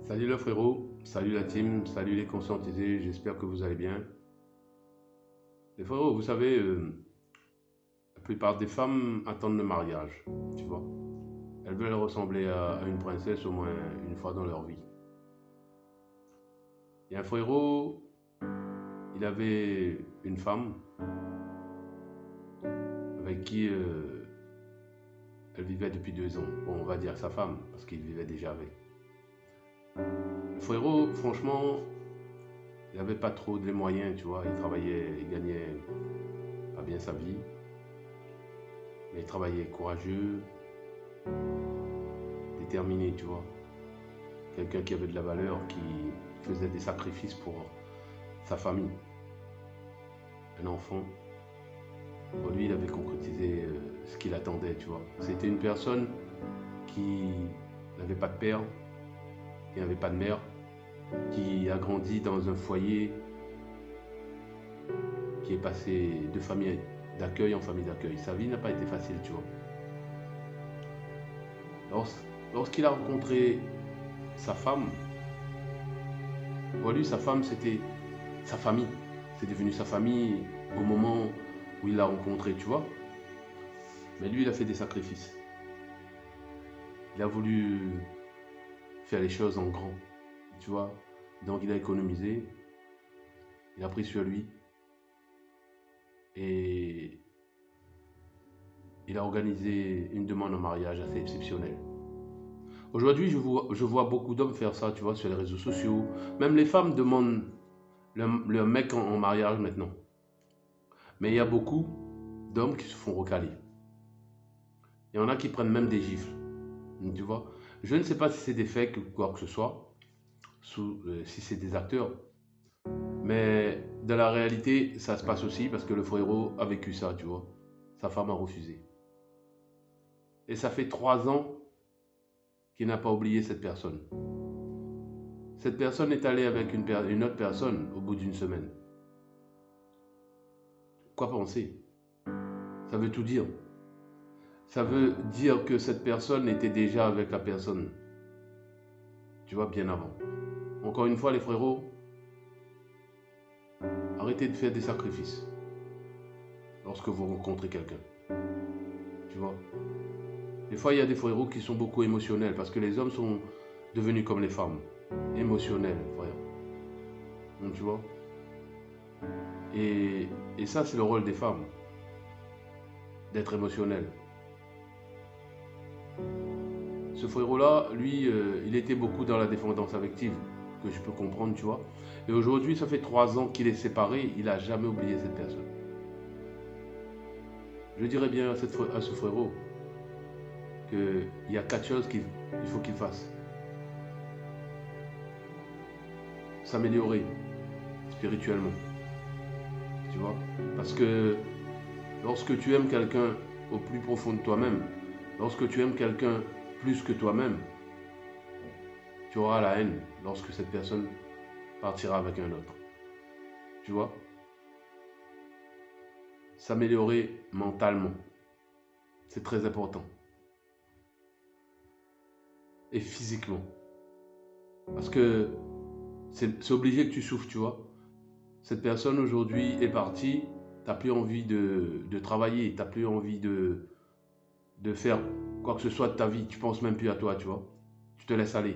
Salut le frérot, salut la team, salut les conscientisés, j'espère que vous allez bien. Les frérots, vous savez, la plupart des femmes attendent le mariage, tu vois. Elles veulent ressembler à une princesse au moins une fois dans leur vie. Et un frérot, il avait une femme avec qui elle vivait depuis 2 ans. Bon, on va dire sa femme, parce qu'il vivait déjà avec. Le frérot, franchement, il n'avait pas trop de moyens, tu vois. Il travaillait, il gagnait pas bien sa vie, mais il travaillait courageux, déterminé, tu vois. Quelqu'un qui avait de la valeur, qui faisait des sacrifices pour sa famille. Un enfant. Pour lui, il avait concrétisé ce qu'il attendait, tu vois. C'était une personne qui n'avait pas de père, qui n'avait pas de mère, qui a grandi dans un foyer, qui est passé de famille d'accueil en famille d'accueil. Sa vie n'a pas été facile, tu vois. Lorsqu'il a rencontré sa femme, pour lui, sa femme, c'était sa famille. C'est devenu sa famille au moment où il l'a rencontrée, tu vois. Mais lui, il a fait des sacrifices. Il a voulu faire les choses en grand, tu vois. Donc, il a économisé, il a pris sur lui et il a organisé une demande en mariage assez exceptionnelle. Aujourd'hui, je vois beaucoup d'hommes faire ça, tu vois, sur les réseaux sociaux. Même les femmes demandent leur mec en mariage maintenant. Mais il y a beaucoup d'hommes qui se font recaler. Il y en a qui prennent même des gifles, tu vois. Je ne sais pas si c'est des fakes ou quoi que ce soit, si c'est des acteurs. Mais dans la réalité, ça se passe aussi parce que le frérot a vécu ça, tu vois. Sa femme a refusé. Et ça fait 3 ans qu'il n'a pas oublié cette personne. Cette personne est allée avec une autre personne au bout d'une semaine. Quoi penser? Ça veut tout dire. Ça veut dire que cette personne était déjà avec la personne, tu vois, bien avant. Encore une fois, les frérots, arrêtez de faire des sacrifices lorsque vous rencontrez quelqu'un, tu vois. Des fois, il y a des frérots qui sont beaucoup émotionnels parce que les hommes sont devenus comme les femmes, émotionnels, frère. Donc, tu vois. Et ça, c'est le rôle des femmes, d'être émotionnel. Ce frérot-là, lui, il était beaucoup dans la dépendance affective, que je peux comprendre, tu vois. Et aujourd'hui, ça fait 3 ans qu'il est séparé, il n'a jamais oublié cette personne. Je dirais bien à ce frérot qu'il y a 4 choses qu'il faut qu'il fasse. S'améliorer spirituellement, tu vois. Parce que lorsque tu aimes quelqu'un au plus profond de toi-même, lorsque tu aimes quelqu'un plus que toi-même, tu auras la haine lorsque cette personne partira avec un autre. Tu vois. S'améliorer mentalement, c'est très important. Et physiquement. Parce que c'est obligé que tu souffres, tu vois. Cette personne aujourd'hui est partie, tu n'as plus envie de travailler, tu n'as plus envie de faire quoi que ce soit de ta vie, tu penses même plus à toi, tu vois. Tu te laisses aller.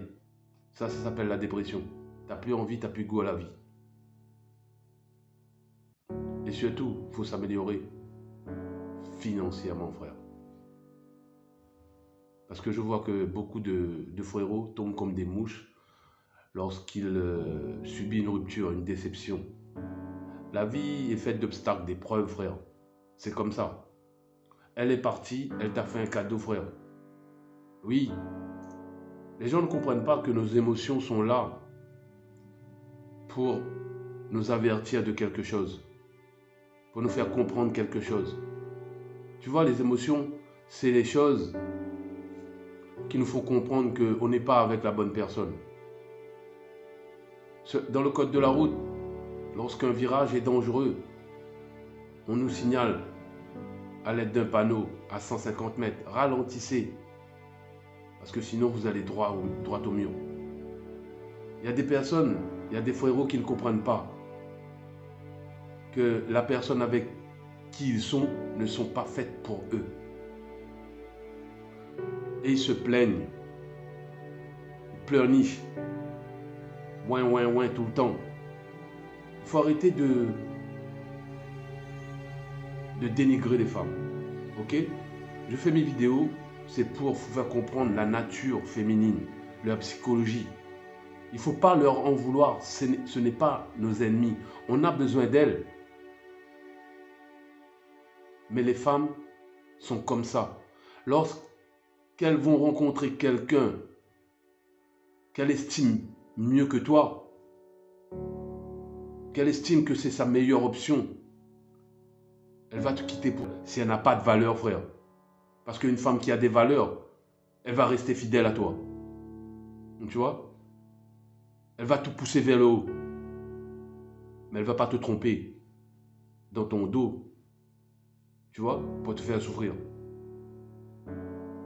Ça s'appelle la dépression. Tu n'as plus envie, tu n'as plus goût à la vie. Et surtout, il faut s'améliorer financièrement, frère. Parce que je vois que beaucoup de frérots tombent comme des mouches lorsqu'il subit une rupture, une déception. La vie est faite d'obstacles, d'épreuves, frère. C'est comme ça. Elle est partie, elle t'a fait un cadeau, frère. Oui, les gens ne comprennent pas que nos émotions sont là pour nous avertir de quelque chose, pour nous faire comprendre quelque chose. Tu vois, les émotions, c'est les choses qui nous font comprendre qu'on n'est pas avec la bonne personne. Dans le code de la route, lorsqu'un virage est dangereux, on nous signale à l'aide d'un panneau à 150 mètres, ralentissez, parce que sinon vous allez droit au mur. Il y a des personnes, il y a des frérots qui ne comprennent pas que la personne avec qui ils sont ne sont pas faites pour eux. Et ils se plaignent, ils pleurnichent, ouin tout le temps. Il faut arrêter de dénigrer les femmes, ok? Je fais mes vidéos, c'est pour vous faire comprendre la nature féminine, leur psychologie. Il ne faut pas leur en vouloir, ce n'est pas nos ennemis. On a besoin d'elles. Mais les femmes sont comme ça. Lorsqu'elles vont rencontrer quelqu'un qu'elle estime mieux que toi, qu'elle estime que c'est sa meilleure option, elle va te quitter si elle n'a pas de valeur, frère. Parce qu'une femme qui a des valeurs, elle va rester fidèle à toi. Tu vois? Elle va te pousser vers le haut. Mais elle ne va pas te tromper dans ton dos. Tu vois? Pour te faire souffrir.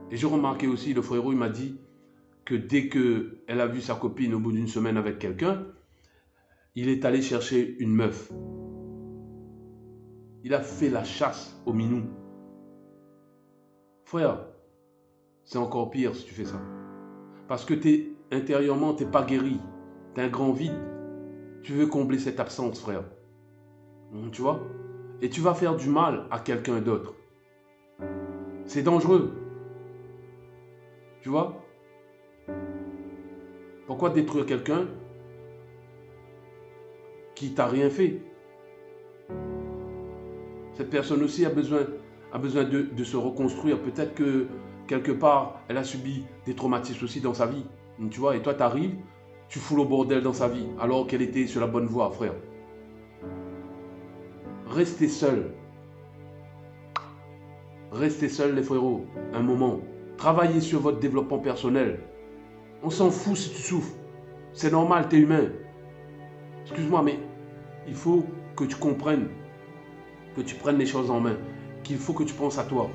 Et j'ai remarqué aussi, le frérot, il m'a dit que dès qu'elle a vu sa copine au bout d'une semaine avec quelqu'un, il est allé chercher une meuf. Il a fait la chasse au minou. Frère, c'est encore pire si tu fais ça. Parce que intérieurement, tu n'es pas guéri. Tu as un grand vide. Tu veux combler cette absence, frère. Tu vois? Et tu vas faire du mal à quelqu'un d'autre. C'est dangereux. Tu vois? Pourquoi détruire quelqu'un qui t'a rien fait? Cette personne aussi a besoin de se reconstruire. Peut-être que quelque part, elle a subi des traumatismes aussi dans sa vie. Tu vois, et toi, tu arrives, tu fous le bordel dans sa vie, alors qu'elle était sur la bonne voie, frère. Restez seul. Restez seul, les frérots, un moment. Travaillez sur votre développement personnel. On s'en fout si tu souffres. C'est normal, tu es humain. Excuse-moi, mais il faut que tu comprennes, que tu prennes les choses en main, qu'il faut que tu penses à toi,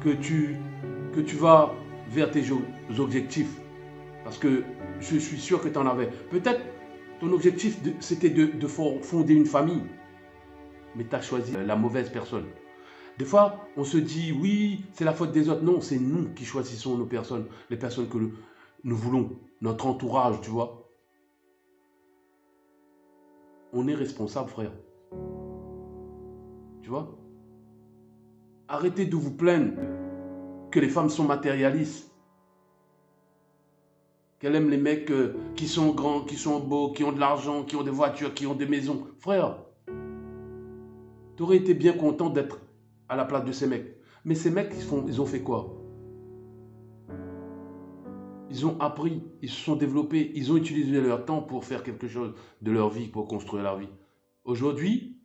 que tu vas vers tes objectifs. Parce que je suis sûr que tu en avais. Peut-être ton objectif, c'était de fonder une famille. Mais tu as choisi la mauvaise personne. Des fois, on se dit, oui, c'est la faute des autres. Non, c'est nous qui choisissons nos personnes, les personnes que nous voulons, notre entourage, tu vois. On est responsable, frère. Tu vois? Arrêtez de vous plaindre que les femmes sont matérialistes. Qu'elles aiment les mecs qui sont grands, qui sont beaux, qui ont de l'argent, qui ont des voitures, qui ont des maisons. Frère, tu aurais été bien content d'être à la place de ces mecs. Mais ces mecs, ils ont fait quoi? Ils ont appris, ils se sont développés, ils ont utilisé leur temps pour faire quelque chose de leur vie, pour construire leur vie. Aujourd'hui,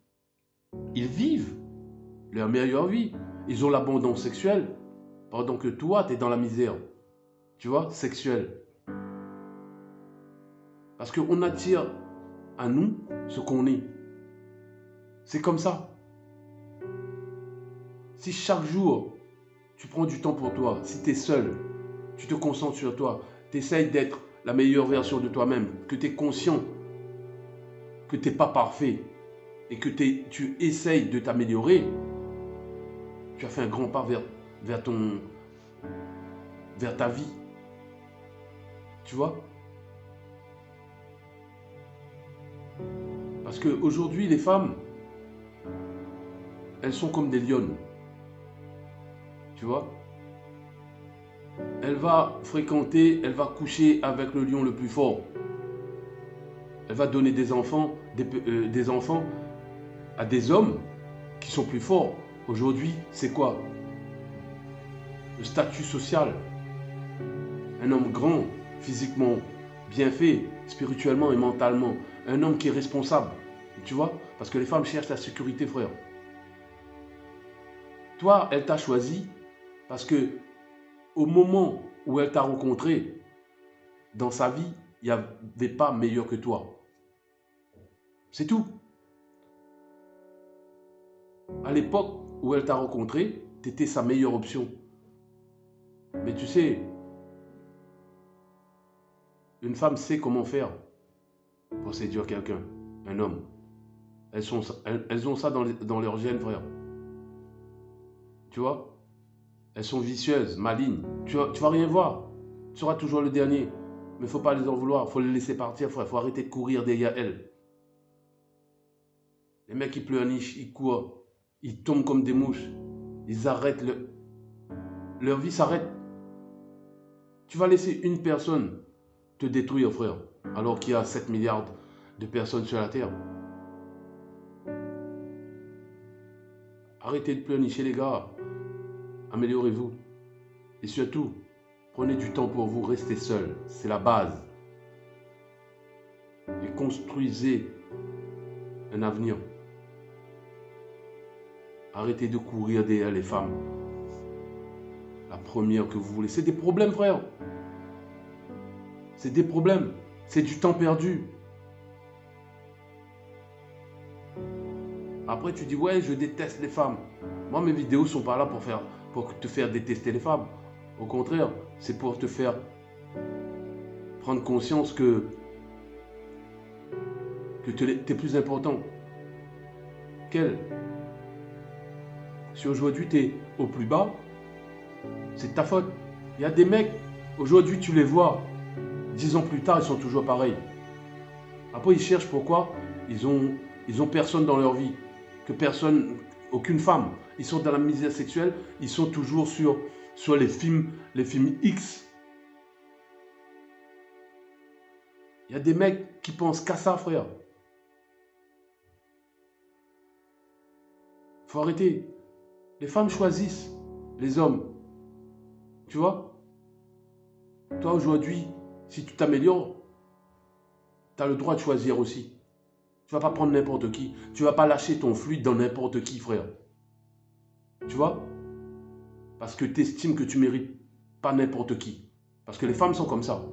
ils vivent leur meilleure vie. Ils ont l'abondance sexuelle, pendant que toi, tu es dans la misère. Tu vois, sexuelle. Parce qu'on attire à nous ce qu'on est. C'est comme ça. Si chaque jour, tu prends du temps pour toi, si tu es seul, tu te concentres sur toi, tu essayes d'être la meilleure version de toi-même, que tu es conscient que tu n'es pas parfait et que tu essayes de t'améliorer, tu as fait un grand pas vers ta vie. Tu vois? Parce qu'aujourd'hui, les femmes, elles sont comme des lionnes. Tu vois? Elle va fréquenter, elle va coucher avec le lion le plus fort. Elle va donner des enfants à des hommes qui sont plus forts. Aujourd'hui, c'est quoi? Le statut social. Un homme grand, physiquement bien fait, spirituellement et mentalement. Un homme qui est responsable. Tu vois? Parce que les femmes cherchent la sécurité, frère. Toi, elle t'a choisi parce que au moment où elle t'a rencontré, dans sa vie, il n'y avait pas meilleur que toi. C'est tout. À l'époque où elle t'a rencontré, tu étais sa meilleure option. Mais tu sais, Une femme sait comment faire pour séduire quelqu'un, un homme. Elles ont ça dans leur gène, frère. Tu vois? Elles sont vicieuses, malignes. Tu vas rien voir. Tu seras toujours le dernier. Mais il ne faut pas les en vouloir. Il faut les laisser partir, frère. Il faut arrêter de courir derrière elles. Les mecs, ils pleurnichent, ils courent. Ils tombent comme des mouches. Ils arrêtent. Leur vie s'arrête. Tu vas laisser une personne te détruire, frère. Alors qu'il y a 7 milliards de personnes sur la Terre. Arrêtez de pleurnicher, les gars. Améliorez-vous. Et surtout, prenez du temps pour vous, restez seul. C'est la base. Et construisez un avenir. Arrêtez de courir derrière les femmes. La première que vous voulez. C'est des problèmes, frère. C'est des problèmes. C'est du temps perdu. Après, tu dis, ouais, je déteste les femmes. Moi, mes vidéos sont pas là pour te faire détester les femmes. Au contraire, c'est pour te faire prendre conscience que tu es plus important qu'elle. Si aujourd'hui tu es au plus bas, c'est de ta faute. Il y a des mecs, aujourd'hui tu les vois, 10 ans plus tard, ils sont toujours pareils. Après, ils cherchent pourquoi ils ont personne dans leur vie. Que personne, aucune femme. Ils sont dans la misère sexuelle, ils sont toujours sur les films X. Il y a des mecs qui pensent qu'à ça, frère. Faut arrêter. Les femmes choisissent les hommes. Tu vois? Toi, aujourd'hui, si tu t'améliores, tu as le droit de choisir aussi. Tu vas pas prendre n'importe qui. Tu vas pas lâcher ton fluide dans n'importe qui, frère. Tu vois? Parce que tu estimes que tu mérites pas n'importe qui. Parce que les femmes sont comme ça.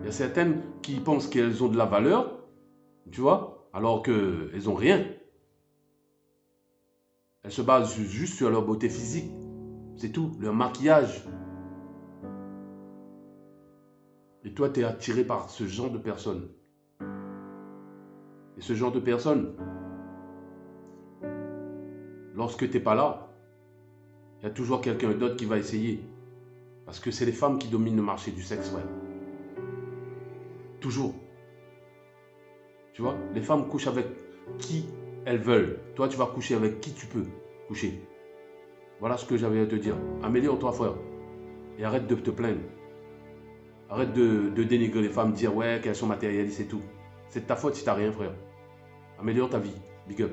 Il y a certaines qui pensent qu'elles ont de la valeur, tu vois, alors qu'elles n'ont rien. Elles se basent juste sur leur beauté physique. C'est tout, leur maquillage. Et toi, tu es attiré par ce genre de personnes. Et ce genre de personnes, lorsque tu n'es pas là, il y a toujours quelqu'un d'autre qui va essayer. Parce que c'est les femmes qui dominent le marché du sexe, ouais. Toujours. Tu vois, les femmes couchent avec qui elles veulent. Toi, tu vas coucher avec qui tu peux coucher. Voilà ce que j'avais à te dire. Améliore-toi, frère. Et arrête de te plaindre. Arrête de dénigrer les femmes, dire ouais, qu'elles sont matérialistes et tout. C'est de ta faute si t'as rien, frère. Améliore ta vie. Big up.